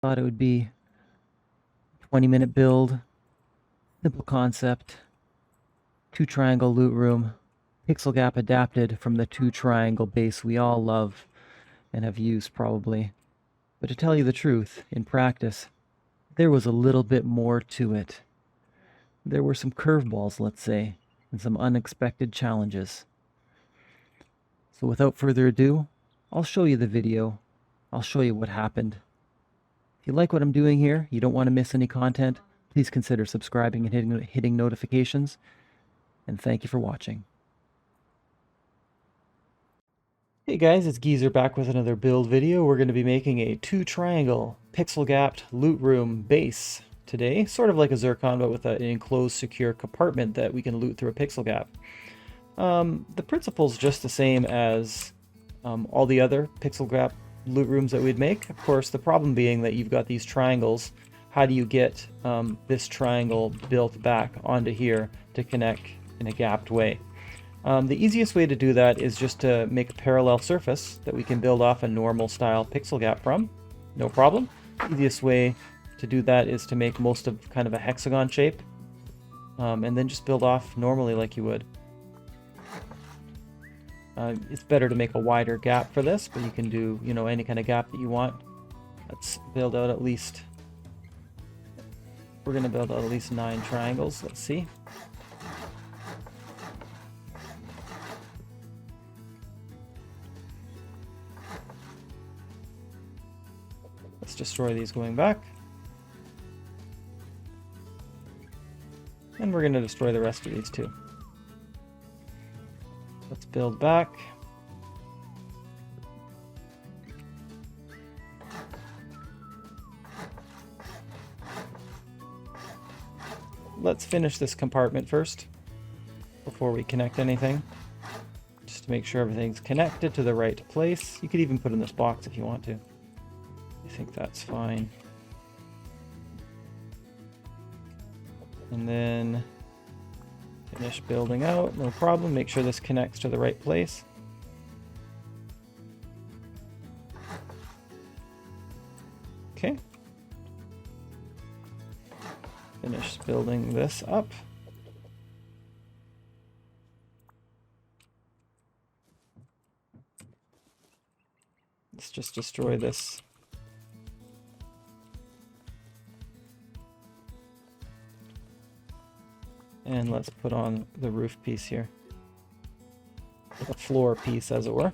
Thought it would be a 20-minute build, simple concept, 2-triangle loot room, pixel gap adapted from the 2-triangle base we all love and have used probably. But to tell you the truth, in practice, there was a little bit more to it. There were some curveballs, let's say, and some unexpected challenges. So without further ado, I'll show you the video. I'll show you what happened. If you like what I'm doing here, you don't want to miss any content, please consider subscribing and hitting notifications. And thank you for watching. Hey guys, it's Geezer back with another build video. We're going to be making a 2-triangle pixel-gapped loot room base today, sort of like a Zircon, but with an enclosed secure compartment that we can loot through a pixel gap. The principle's just the same as all the other pixel gap loot rooms that we'd make. Of course, the problem being that you've got these triangles. How do you get this triangle built back onto here to connect in a gapped way? The easiest way to do that is just to make a parallel surface that we can build off a normal style pixel gap from. No problem. Easiest way to do that is to make most of kind of a hexagon shape, and then just build off normally like you would. It's better to make a wider gap for this, but you can do, you know, any kind of gap that you want. Let's build out at least, we're going to build out at least 9 triangles. Let's see. Let's destroy these going back. And we're going to destroy the rest of these too. Let's build back. Let's finish this compartment first before we connect anything, just to make sure everything's connected to the right place. You could even put in this box if you want to. I think that's fine. And then finish building out, no problem. Make sure this connects to the right place. Okay. Finish building this up. Let's just destroy this. And let's put on the roof piece here. The floor piece, as it were.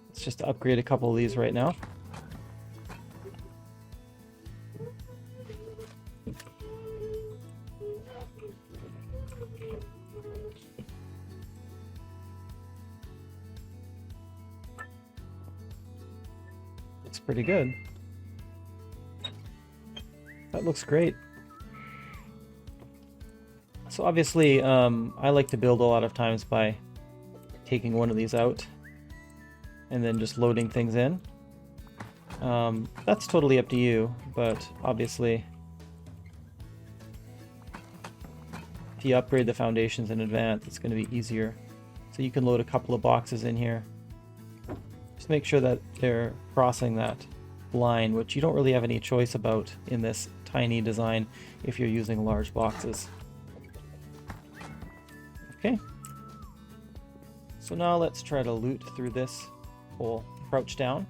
Let's just upgrade a couple of these right now. Looks pretty good. That looks great. So obviously, I like to build a lot of times by taking one of these out and then just loading things in. That's totally up to you, but obviously, if you upgrade the foundations in advance, it's going to be easier. So you can load a couple of boxes in here. Just make sure that they're crossing that line, which you don't really have any choice about in this tiny design if you're using large boxes. Okay, so now let's try to loot through this hole. Crouch down,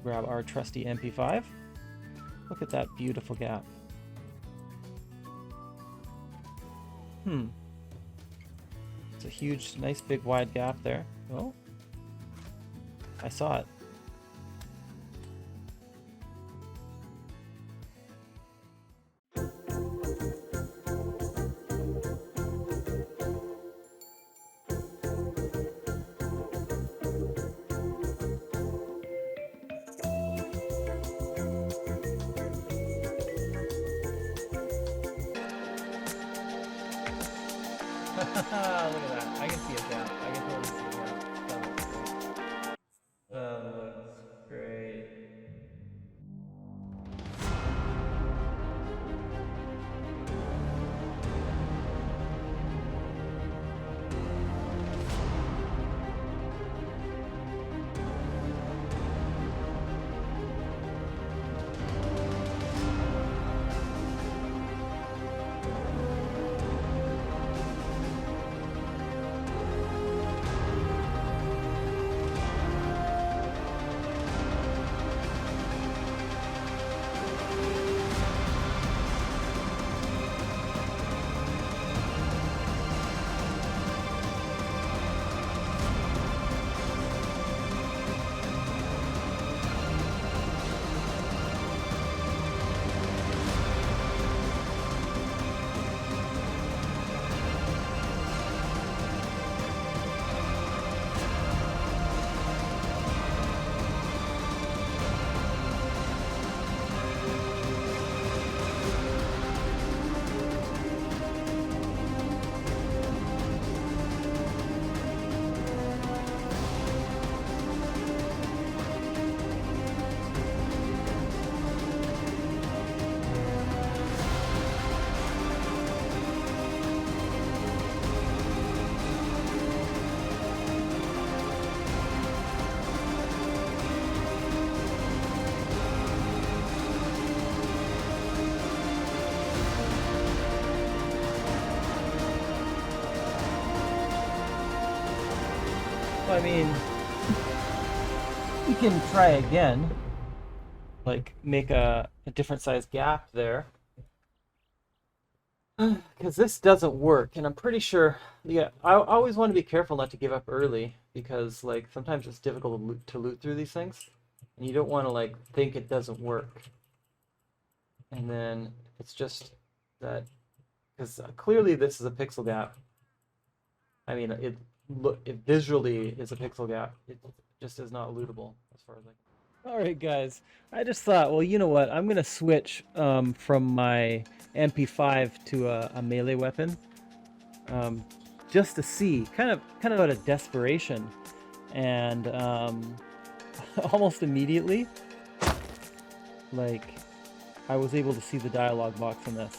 grab our trusty MP5. Look at that beautiful gap. It's a huge, nice big wide gap there. Oh, I saw it. Look at that. I can see a gap. I can totally see a gap. That looks great. I mean, we can try again, like make a different size gap there. Because this doesn't work, and I'm pretty sure, yeah, I always want to be careful not to give up early, because like sometimes it's difficult to loot through these things, and you don't want to like think it doesn't work. And then it's just that, because clearly this is a pixel gap. I mean, it visually is a pixel gap. It just is not lootable as far as I can. All right, guys. I just thought, well, you know what? I'm gonna switch from my MP5 to a melee weapon, just to see, kind of out of desperation, and almost immediately, like, I was able to see the dialogue box in this.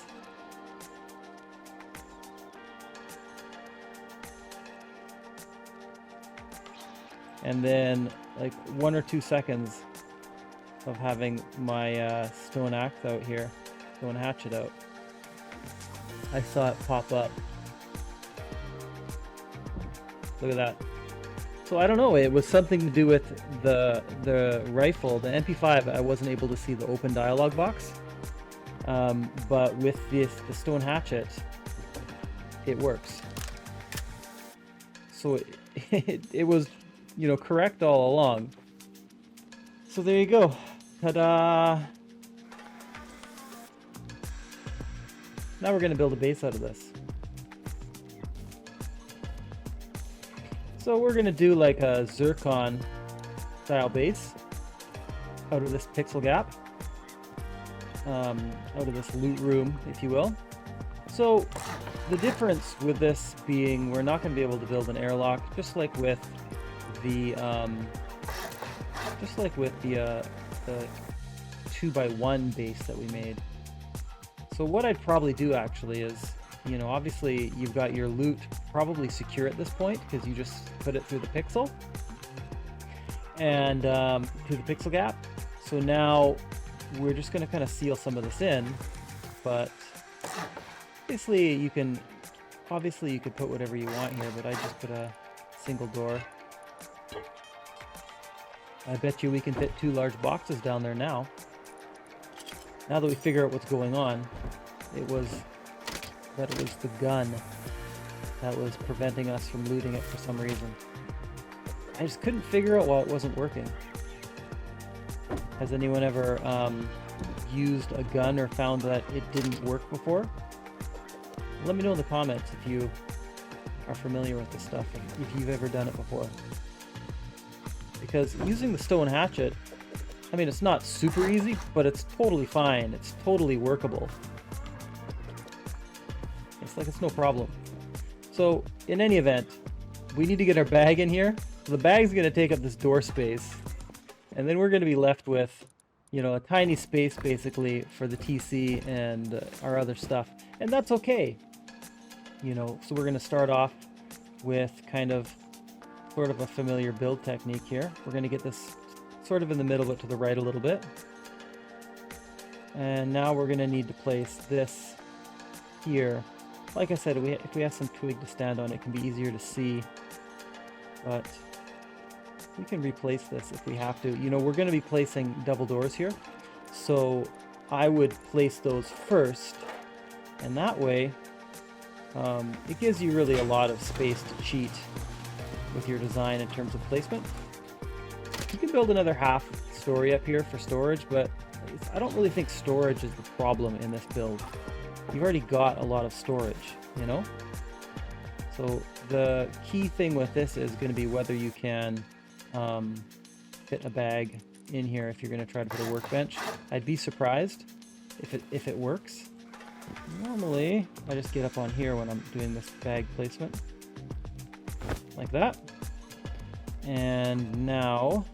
And then, like, 1 or 2 seconds of having my stone axe out here, stone hatchet out, I saw it pop up. Look at that. So I don't know, it was something to do with the rifle, the MP5. I wasn't able to see the open dialogue box, but with the stone hatchet, it works. So it was, you know, correct all along. So there you go. Ta-da! Now we're going to build a base out of this. So we're going to do like a zircon style base out of this pixel gap, out of this loot room, if you will. So the difference with this being, we're not going to be able to build an airlock, just like with the 2x1 base that we made. So what I'd probably do actually is, you know, obviously you've got your loot probably secure at this point because you just put it through the pixel and through the pixel gap. So now we're just going to kind of seal some of this in, but obviously you could put whatever you want here, but I just put a single door. I bet you we can fit 2 large boxes down there now. Now that we figure out what's going on, it was the gun that was preventing us from looting it for some reason. I just couldn't figure out why it wasn't working. Has anyone ever used a gun or found that it didn't work before? Let me know in the comments if you are familiar with this stuff, if you've ever done it before. Because using the stone hatchet, I mean, it's not super easy, but it's totally fine. It's totally workable. It's no problem. So in any event, we need to get our bag in here. So the bag's going to take up this door space, and then we're going to be left with, you know, a tiny space basically for the TC and our other stuff, and that's okay. You know, so we're going to start off with sort of a familiar build technique here. We're going to get this sort of in the middle, but to the right a little bit. And now we're going to need to place this here. Like I said, if we have some twig to stand on, it can be easier to see. But we can replace this if we have to. You know, we're going to be placing double doors here. So I would place those first. And that way, it gives you really a lot of space to cheat with your design in terms of placement. You can build another half story up here for storage, but I don't really think storage is the problem in this build. You've already got a lot of storage, you know? So the key thing with this is going to be whether you can fit a bag in here if you're going to try to put a workbench. I'd be surprised if it works. Normally, I just get up on here when I'm doing this bag placement. Like that. And now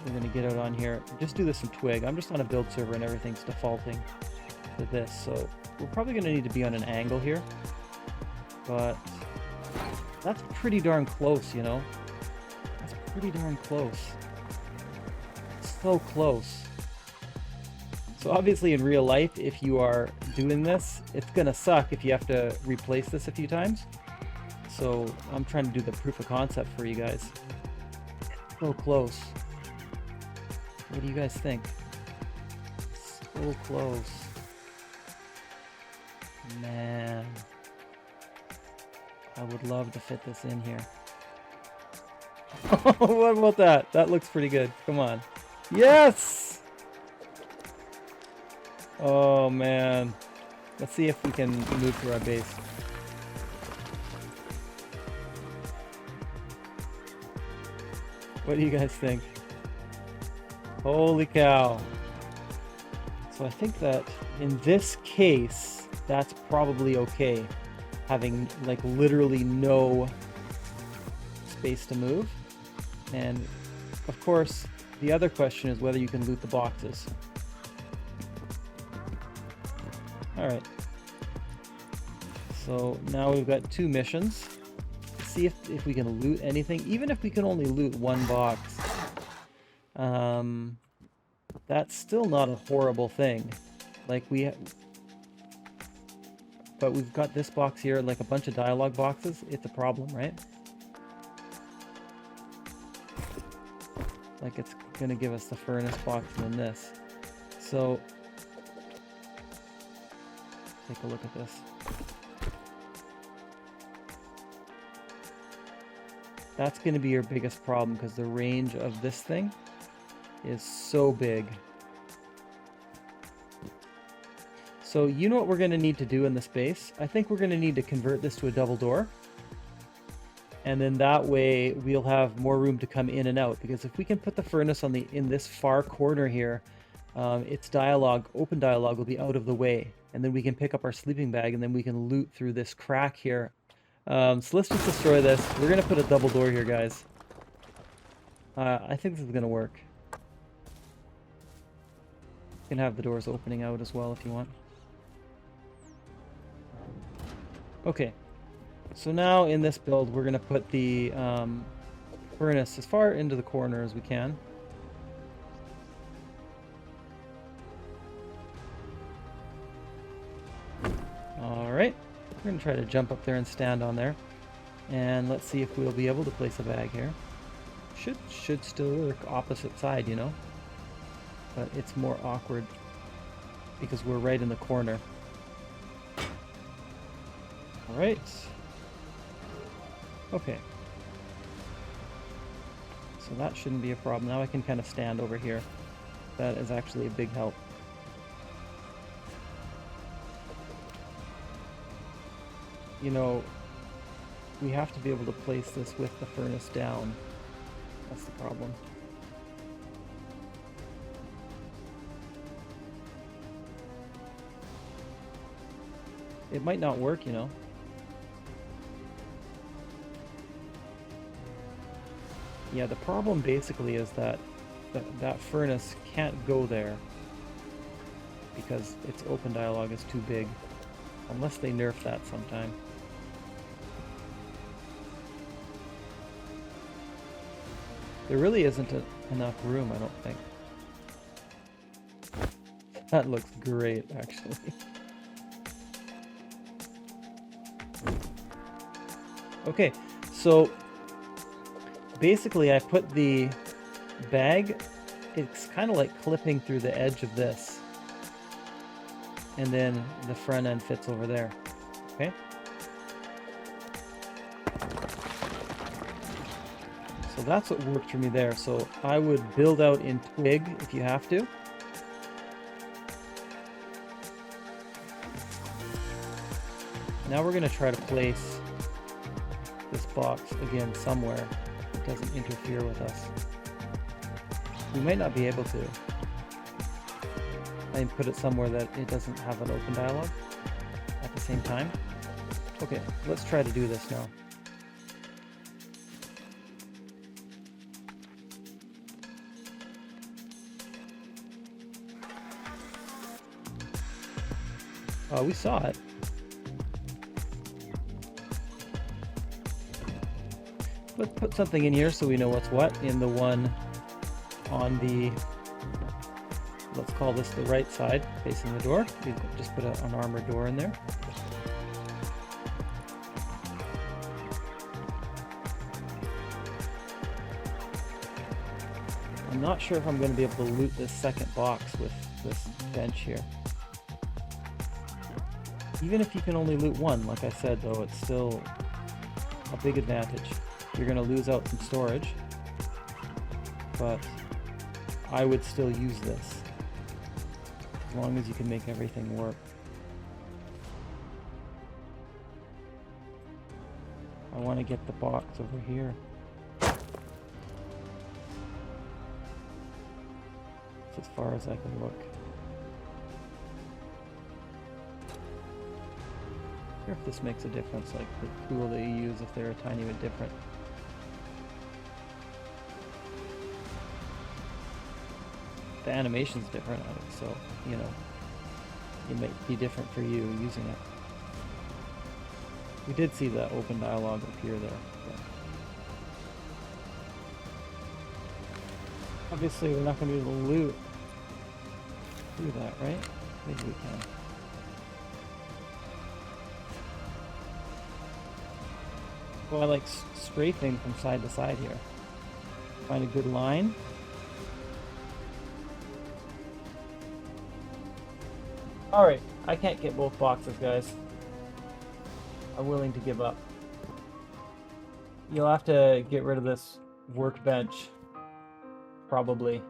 we're going to get out on here. Just do this in twig. I'm just on a build server and everything's defaulting to this. So we're probably going to need to be on an angle here. But that's pretty darn close, you know? That's pretty darn close. So close. So obviously in real life, if you are doing this, it's going to suck if you have to replace this a few times. so I'm trying to do the proof of concept for you guys. So close. What do you guys think? So close. Man. I would love to fit this in here. What about that? That looks pretty good. Come on. Yes! Oh man. Let's see if we can move through our base. What do you guys think? Holy cow. So I think that in this case, that's probably okay. Having like literally no space to move. And of course, the other question is whether you can loot the boxes. Alright. So now we've got 2 missions. See if we can loot anything, even if we can only loot 1 box. That's still not a horrible thing. Like but we've got this box here, like a bunch of dialogue boxes. It's a problem, right? Like it's gonna give us the furnace box and then this. So take a look at this. That's going to be your biggest problem because the range of this thing is so big. So you know what we're going to need to do in this base? I think we're going to need to convert this to a double door. And then that way we'll have more room to come in and out. Because if we can put the furnace on in this far corner here, its open dialogue will be out of the way. And then we can pick up our sleeping bag and then we can loot through this crack here. So let's just destroy this. We're going to put a double door here, guys. I think this is going to work. You can have the doors opening out as well if you want. Okay. So now in this build, we're going to put the furnace as far into the corner as we can. Alright. We're going to try to jump up there and stand on there. And let's see if we'll be able to place a bag here. Should still work opposite side, you know. But it's more awkward because we're right in the corner. Alright. Okay. So that shouldn't be a problem. Now I can kind of stand over here. That is actually a big help. You know, we have to be able to place this with the furnace down. That's the problem. It might not work, you know. Yeah, the problem basically is that that furnace can't go there because its open dialogue is too big. Unless they nerf that sometime. There really isn't enough room, I don't think. That looks great, actually. Okay, so basically I put the bag, it's kind of like clipping through the edge of this. And then the front end fits over there, okay? So that's what worked for me there. So I would build out in twig if you have to. Now we're going to try to place this box again somewhere that doesn't interfere with us. We might not be able to. I put it somewhere that it doesn't have an open dialogue at the same time. Okay, let's try to do this now. Oh, we saw it. Let's put something in here so we know what's what in the one on the, let's call this the right side facing the door. We just put an armored door in there. I'm not sure if I'm going to be able to loot this second box with this bench here. Even if you can only loot one, like I said, though, it's still a big advantage. You're going to lose out some storage, but I would still use this as long as you can make everything work. I want to get the box over here. As far as I can look. I wonder if this makes a difference, like the tool that you use, if they're a tiny bit different. The animation's different, so, you know, it might be different for you using it. We did see that open dialogue appear there. But obviously, we're not going to be able to loot through that, right? Maybe we can. Well, I like strafing from side to side here. Find a good line. Alright, I can't get both boxes, guys. I'm willing to give up. You'll have to get rid of this workbench, probably,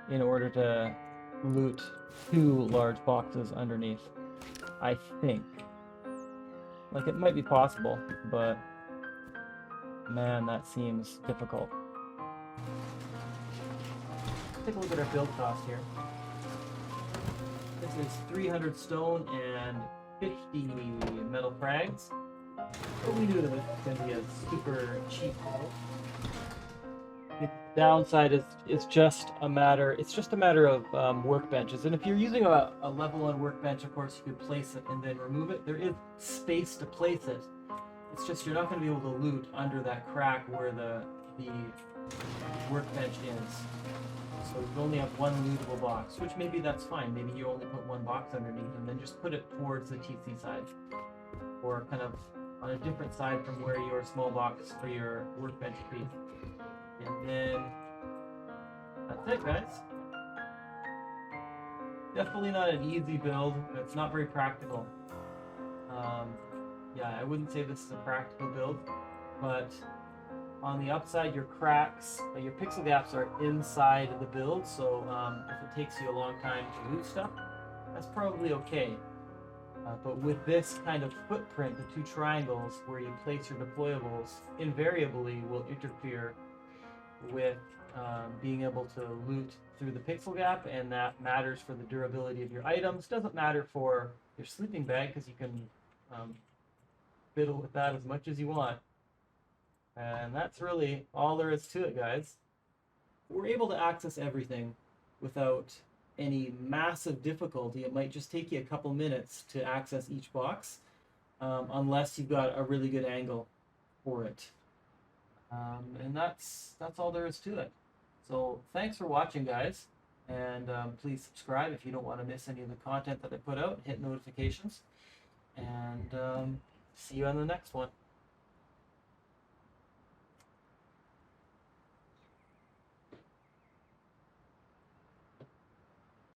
in order to loot 2 large boxes underneath. I think. Like, it might be possible, but man, that seems difficult. Take a look at our build cost here. This is 300 stone and 50 metal frags. But we knew that it was going to be a super cheap build. The downside is it's just a matter of workbenches, and if you're using a level 1 workbench, of course you could place it and then remove it. There is space to place it. It's just you're not going to be able to loot under that crack where the workbench is. So you only have one lootable box, which maybe that's fine. Maybe you only put one box underneath and then just put it towards the TC side, or kind of on a different side from where your small box or your workbench would be. And then that's it, guys. Definitely not an easy build. It's not very practical. Yeah, I wouldn't say this is a practical build, but on the upside, your cracks, your pixel gaps are inside the build, so if it takes you a long time to loot stuff, that's probably okay. But with this kind of footprint, the 2 triangles where you place your deployables invariably will interfere with being able to loot through the pixel gap, and that matters for the durability of your items. Doesn't matter for your sleeping bag, because you can fiddle with that as much as you want. And that's really all there is to it, guys. We're able to access everything without any massive difficulty. It might just take you a couple minutes to access each box, unless you've got a really good angle for it. And that's all there is to it. So thanks for watching, guys, and please subscribe if you don't want to miss any of the content that I put out. Hit notifications, and see you on the next one.